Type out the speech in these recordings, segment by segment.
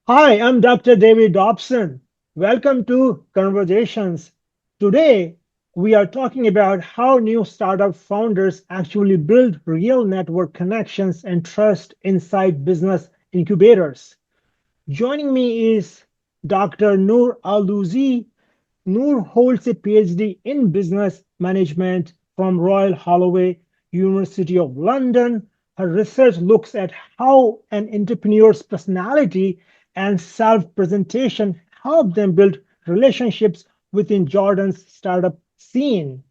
Hi, I'm Dr. David Dobson. Welcome to Conversations. Today, we are talking about how new startup founders actually build real network connections and trust inside business incubators. Joining me is Dr. Noor Al-Louzi. Noor holds a PhD in business management from Royal Holloway, University of London. Her research looks at how an entrepreneur's personality and self-presentation help them build relationships within Jordan's startup scene.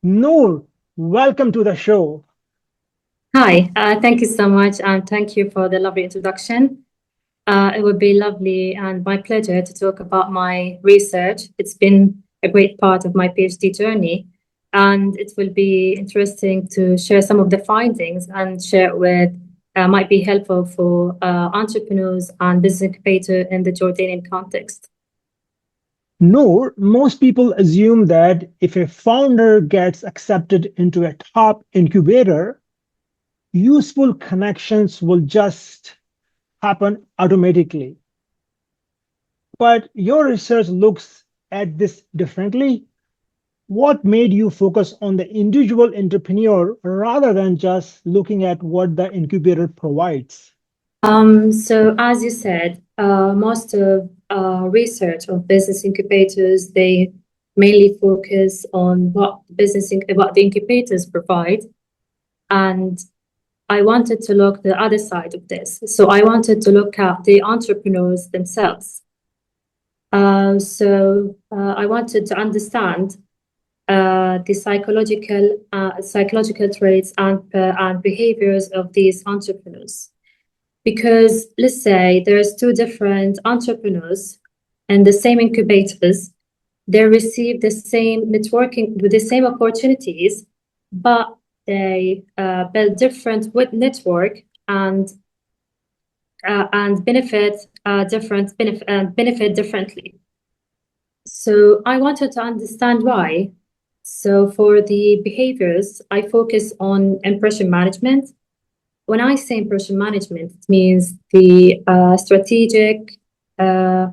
Noor, welcome to the show. Hi, thank you so much, and thank you for the lovely introduction. It would be lovely and my pleasure to talk about my research. It's been a great part of my PhD journey, and it will be interesting to share some of the findings and share with might be helpful for entrepreneurs and business incubator in the Jordanian context. Noor, most people assume that if a founder gets accepted into a top incubator, useful connections will just happen automatically. But your research looks at this differently. What made you focus on the individual entrepreneur rather than just looking at what the incubator provides? So as you said, most of research of business incubators, they mainly focus on what the incubators provide. And I wanted to look the other side of this. So I wanted to look at the entrepreneurs themselves. I wanted to understand the psychological traits and behaviors of these entrepreneurs. Because let's say there's two different entrepreneurs and the same incubators, they receive the same networking with the same opportunities, but they build different with network and benefit differently. So I wanted to understand why. So for the behaviors, I focus on impression management. When I say impression management, it means the strategic, the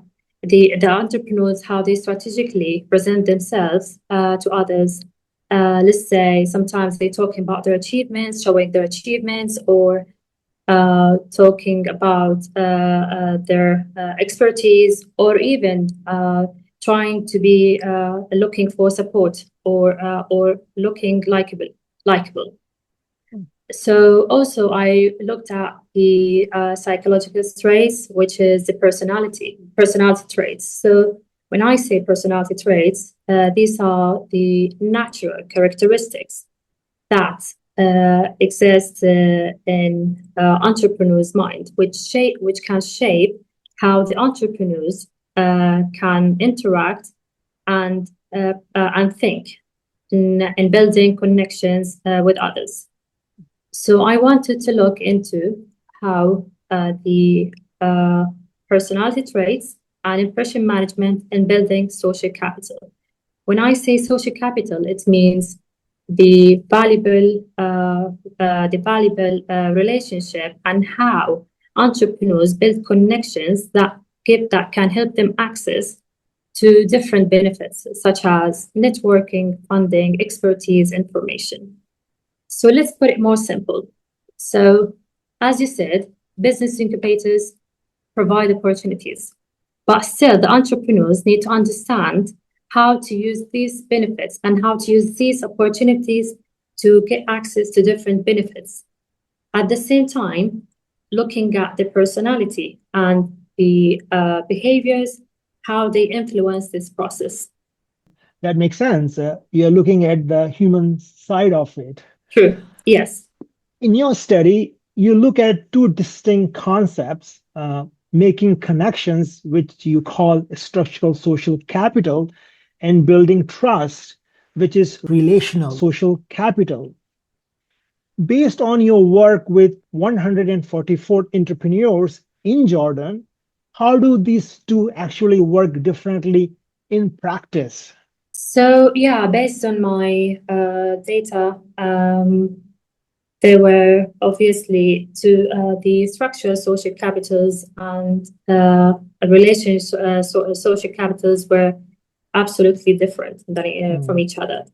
entrepreneurs, how they strategically present themselves to others. Let's say sometimes they're talking about their achievements, showing their achievements, or talking about their expertise, or even trying to be looking for support or looking likable. So also I looked at the psychological traits, which is the personality traits. So when I say personality traits, these are the natural characteristics that exist in entrepreneurs' mind, which can shape how the entrepreneurs can interact and think in building connections with others. So I wanted to look into how the personality traits and impression management in building social capital. When I say social capital, it means the valuable relationship and how entrepreneurs build connections that can help them access to different benefits such as networking, funding, expertise, information. So let's put it more simple. So, as you said, business incubators provide opportunities, but still the entrepreneurs need to understand how to use these benefits and how to use these opportunities to get access to different benefits. At the same time, looking at the personality and the behaviors, how they influence this process. That makes sense. You're looking at the human side of it. True. Yes. In your study, you look at two distinct concepts, making connections, which you call structural social capital, and building trust, which is relational social capital. Based on your work with 144 entrepreneurs in Jordan, how do these two actually work differently in practice? So yeah, based on my data, There were obviously the structural social capitals and social capitals were absolutely different from each other.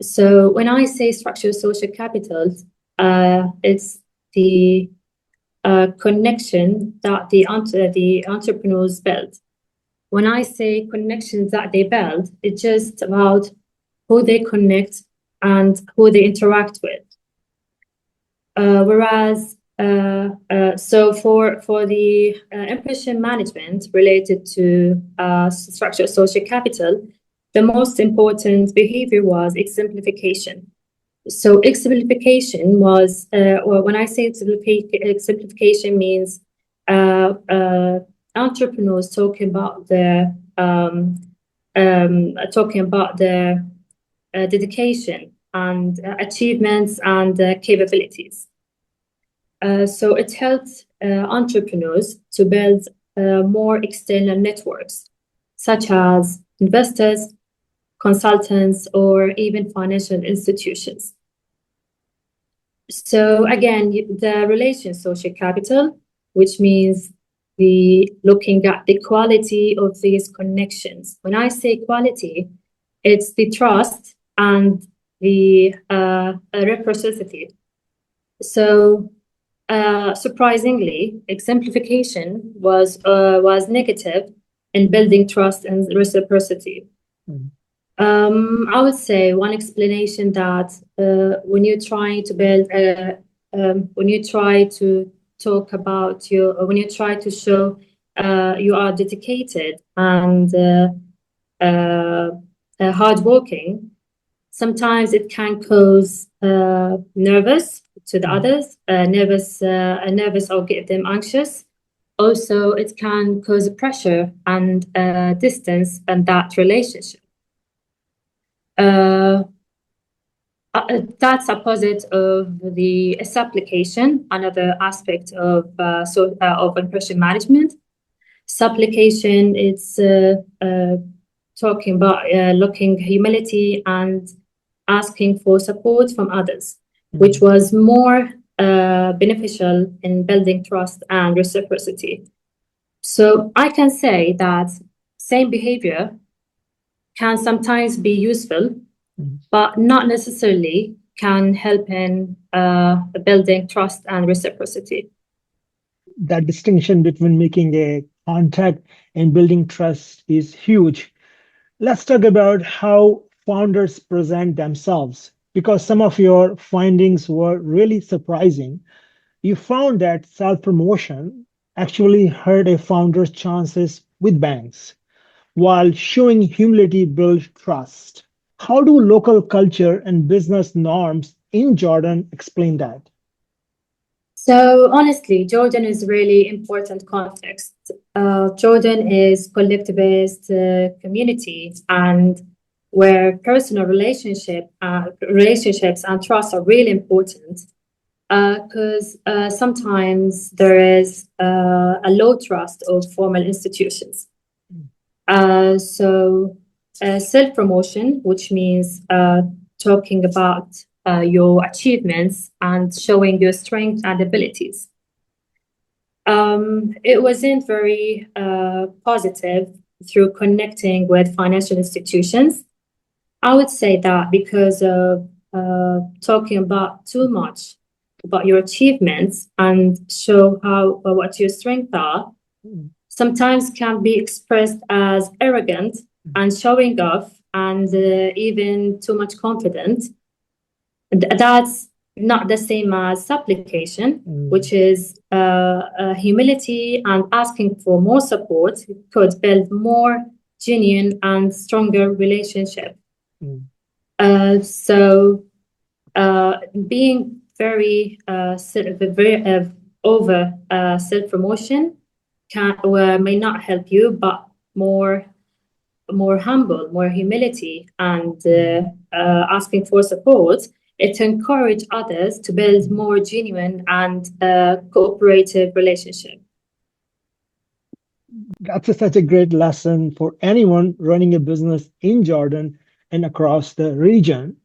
So when I say structural social capitals, it's the connection that the entrepreneurs build. When I say connections that they build, it's just about who they connect and who they interact with. Whereas, so for the impression management related to structural social capital, the most important behavior was exemplification. So exemplification was, or when I say exemplification means entrepreneurs talking about their dedication and achievements and capabilities. So it helps entrepreneurs to build more external networks, such as investors, consultants, or even financial institutions. So again, the relation social capital, which means looking at the quality of these connections. When I say quality, it's the trust and the reciprocity. So surprisingly, exemplification was negative in building trust and reciprocity. I would say one explanation that when you're trying to build when you try to talk about when you try to show you are dedicated and hardworking, sometimes it can cause nervous to the others, nervous or get them anxious. Also, it can cause pressure and distance in that relationship. That's opposite of the supplication, another aspect of impression management. Supplication, it's talking about looking humility and asking for support from others, which was more beneficial in building trust and reciprocity. So I can say that same behavior can sometimes be useful, but not necessarily can help in building trust and reciprocity. That distinction between making a contact and building trust is huge. Let's talk about how founders present themselves, because some of your findings were really surprising. You found that self promotion actually hurt a founder's chances with banks, while showing humility builds trust. How do local culture and business norms in Jordan explain that? So honestly, Jordan is really important context. Jordan is collectivist community and where personal relationships and trust are really important because sometimes there is a low trust of formal institutions. So self-promotion, which means talking about your achievements and showing your strengths and abilities. It wasn't very positive through connecting with financial institutions. I would say that because of talking about too much about your achievements and show how what your strengths are, sometimes can be expressed as arrogant and showing off and even too much confidence. That's not the same as supplication, which is humility and asking for more support could build more genuine and stronger relationship. So being very over self-promotion may not help you, but more humble, more humility, and asking for support. It encourages others to build more genuine and cooperative relationship. Such a great lesson for anyone running a business in Jordan and across the region.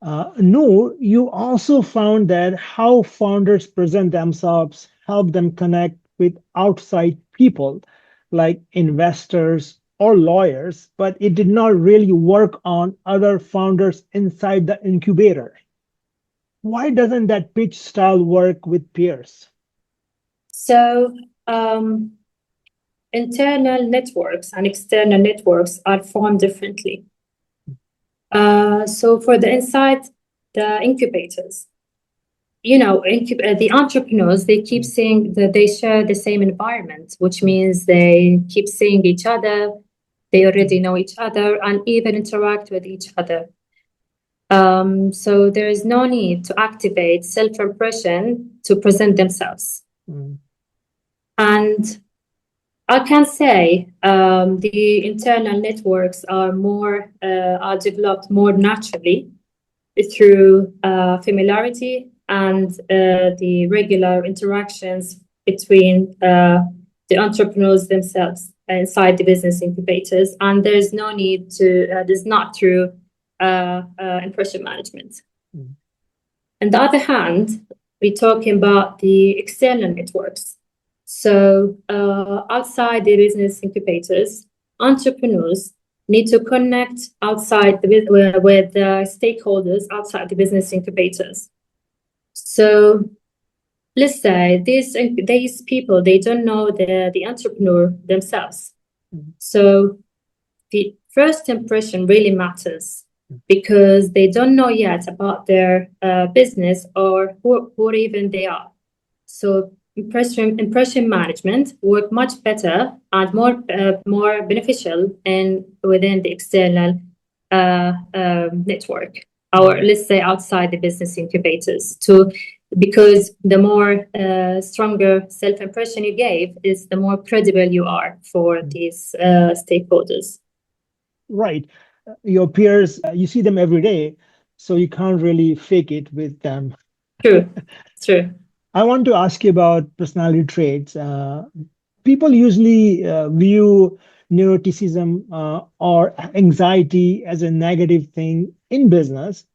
Noor, you also found that how founders present themselves help them connect with outside people like investors or lawyers, but it did not really work on other founders inside the incubator. Why doesn't that pitch style work with peers? So, um, internal networks and external networks are formed differently. So for the inside, the incubators, the entrepreneurs, they keep saying that they share the same environment, which means they keep seeing each other, they already know each other, and even interact with each other. So there is no need to activate self-impression to present themselves. Mm, And I can say the internal networks are developed more naturally through familiarity and the regular interactions between the entrepreneurs themselves inside the business incubators. And there's no need there's not through impression management. mm, On the other hand, we're talking about the external networks. So outside the business incubators, entrepreneurs need to connect outside with stakeholders outside the business incubators. So let's say these people, they don't know the entrepreneur themselves. mm, So the first impression really matters because they don't know yet about their business or who even they are. So impression management work much better and more beneficial within the external network, or let's say outside the business incubators. Because the more stronger self-impression you gave is the more credible you are for mm. these stakeholders. Right. Your peers, you see them every day, so you can't really fake it with them. True, true. I want to ask you about personality traits. People usually view neuroticism or anxiety as a negative thing in business,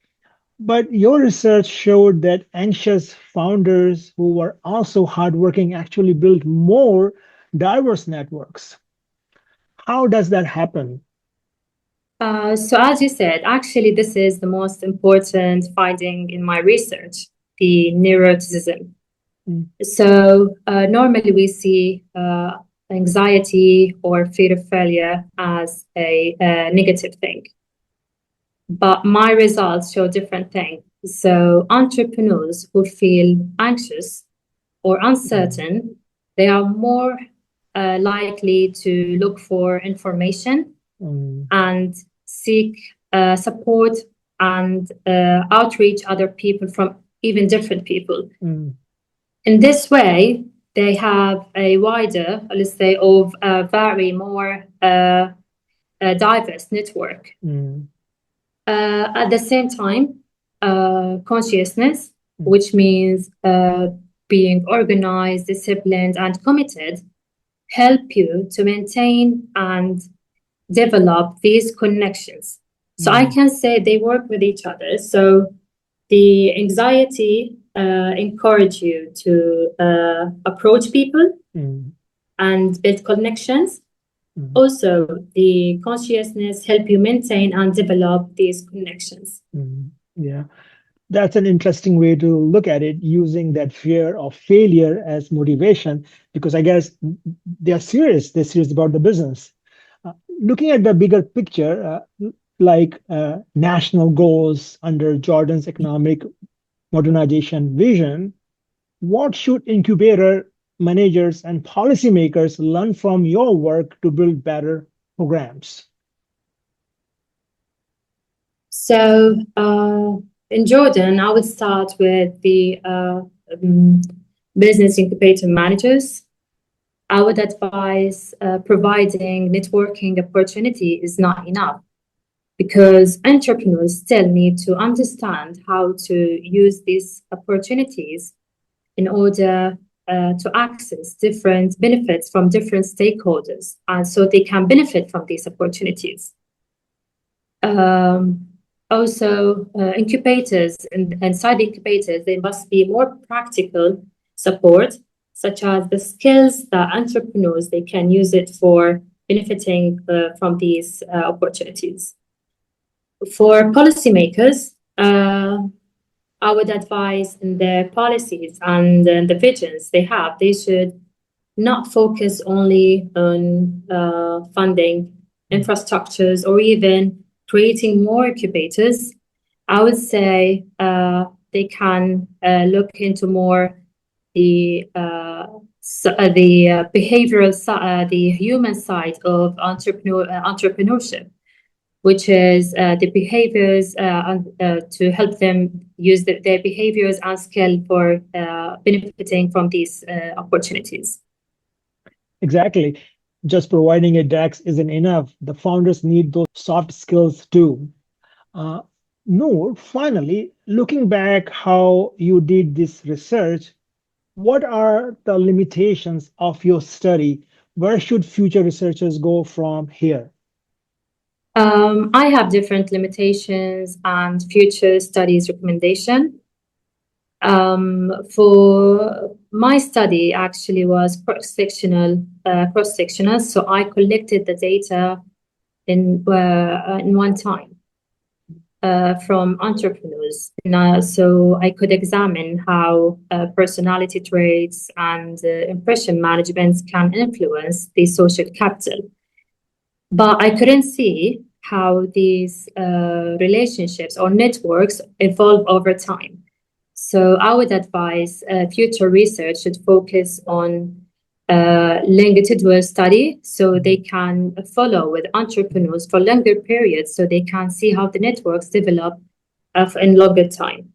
but your research showed that anxious founders who were also hardworking actually built more diverse networks. How does that happen? So as you said, actually, this is the most important finding in my research, the neuroticism. Mm, So normally we see anxiety or fear of failure as a negative thing, but my results show different thing. So entrepreneurs who feel anxious or mm, uncertain, they are more likely to look for information mm, and seek support and outreach other people from even different people. mm, In this way, they have a wider, let's say, of a very more diverse network. mm, At the same time, consciousness, mm, which means being organized, disciplined, and committed, help you to maintain and develop these connections. So I mm, can say they work with each other. So the anxiety encourage you to approach people mm, and build connections. mm, Also, the consciousness help you maintain and develop these connections. mm. Yeah. That's an interesting way to look at it, using that fear of failure as motivation, because I guess they're serious. They're serious about the business. Looking at the bigger picture, like national goals under Jordan's economic modernization vision, what should incubator managers and policymakers learn from your work to build better programs? So in Jordan, I would start with the um, business incubator managers. I would advise providing networking opportunity is not enough because entrepreneurs still need to understand how to use these opportunities in order to access different benefits from different stakeholders, and so they can benefit from these opportunities. Um, Also, incubators and inside incubators, there must be more practical support, such as the skills that entrepreneurs they can use it for benefiting from these opportunities. For policymakers, I would advise in their policies and the visions they have, they should not focus only on funding infrastructures or even creating more incubators. I would say they can look into more the behavioral, the human side of entrepreneurship, which is the behaviors to help them use their behaviors and skill for benefiting from these opportunities. Exactly. Just providing a DEX isn't enough. The founders need those soft skills too. Uh, Noor, finally, looking back how you did this research, what are the limitations of your study? Where should future researchers go from here? I have different limitations and future studies recommendation. For my study actually was cross-sectional, so I collected the data in one time from entrepreneurs. So I could examine how personality traits and impression management can influence the social capital. But I couldn't see how these relationships or networks evolve over time. So I would advise future research should focus on longitudinal study so they can follow with entrepreneurs for longer periods so they can see how the networks develop in longer time.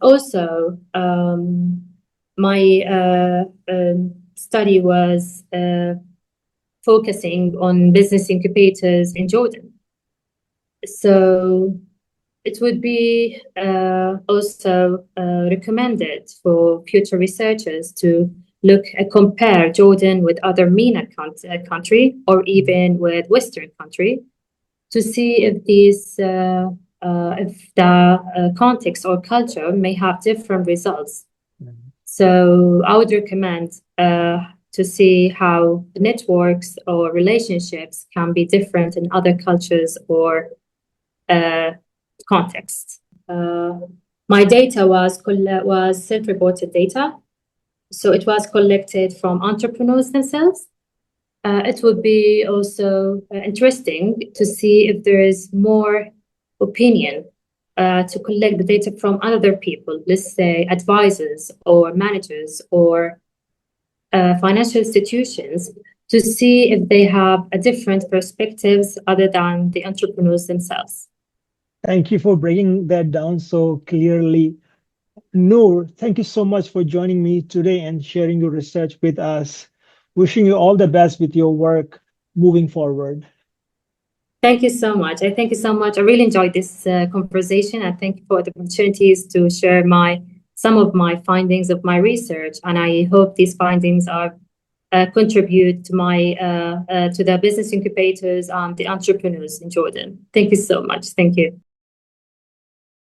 Also, my study was focusing on business incubators in Jordan. So it would be also recommended for future researchers to compare Jordan with other MENA country or even with Western country to see if if the context or culture may have different results. So I would recommend to see how networks or relationships can be different in other cultures or contexts. My data was self-reported data, so it was collected from entrepreneurs themselves. It would be also interesting to see if there is more opinion to collect the data from other people, let's say advisors or managers or financial institutions, to see if they have a different perspectives other than the entrepreneurs themselves. Thank you for breaking that down so clearly. Noor, thank you so much for joining me today and sharing your research with us. Wishing you all the best with your work moving forward. Thank you so much. I thank you so much. I really enjoyed this conversation. I thank you for the opportunities to share some of my findings of my research, and I hope these findings are contribute to to the business incubators and the entrepreneurs in Jordan. Thank you so much. Thank you.